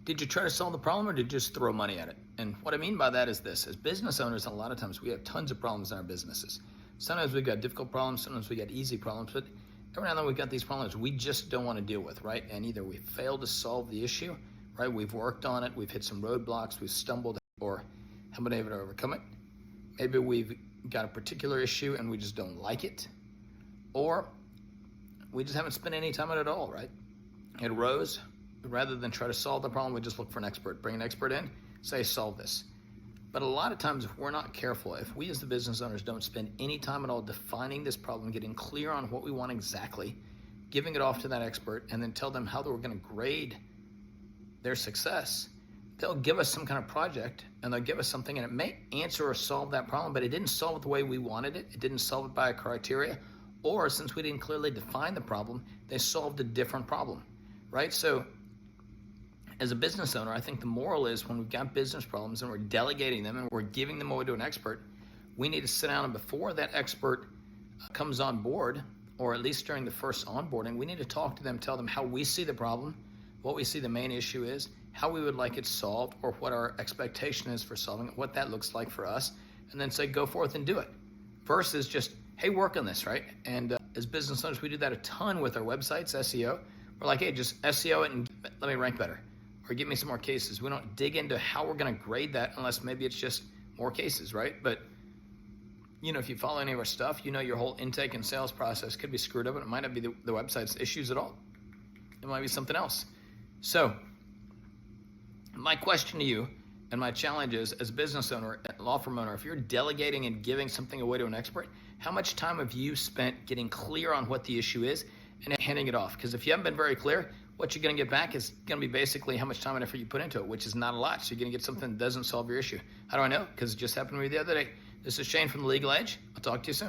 Did you try to solve the problem, or did you just throw money at it? And what I mean by that is this: as business owners, a lot of times we have tons of problems in our businesses. Sometimes we've got difficult problems, sometimes we got easy problems, but every now and then we've got these problems we just don't want to deal with, right? And either we fail to solve the issue, right? We've worked on it, we've hit some roadblocks, we've stumbled, or haven't been able to overcome it. Maybe we've got a particular issue and we just don't like it, or we just haven't spent any time on it at all, right? It arose. Rather than try to solve the problem, we just look for an expert, bring an expert in, say, solve this. But a lot of times, if we're not careful, if we as the business owners don't spend any time at all defining this problem, getting clear on what we want exactly, giving it off to that expert, and then tell them how we're going to grade their success, they'll give us some kind of project, and they'll give us something, and it may answer or solve that problem, but it didn't solve it the way we wanted it. It didn't solve it by a criteria, or since we didn't clearly define the problem, they solved a different problem, right? So as a business owner, I think the moral is when we've got business problems and we're delegating them and we're giving them away to an expert, we need to sit down, and before that expert comes on board, or at least during the first onboarding, we need to talk to them, tell them how we see the problem, what we see the main issue is, how we would like it solved, or what our expectation is for solving it, what that looks like for us, and then say, go forth and do it. Versus just, hey, work on this, right? And as business owners, we do that a ton with our websites, SEO. We're like, hey, just SEO it and let me rank better, or give me some more cases. We don't dig into how we're going to grade that unless maybe it's just more cases, right? But if you follow any of our stuff, your whole intake and sales process could be screwed up, and it might not be the website's issues at all. It might be something else. So my question to you and my challenge is, as a business owner, law firm owner, if you're delegating and giving something away to an expert, how much time have you spent getting clear on what the issue is and handing it off? Because if you haven't been very clear, what you're going to get back is going to be basically how much time and effort you put into it, which is not a lot. So you're going to get something that doesn't solve your issue. How do I know? Because it just happened to me the other day. This is Shane from The Legal Edge. I'll talk to you soon.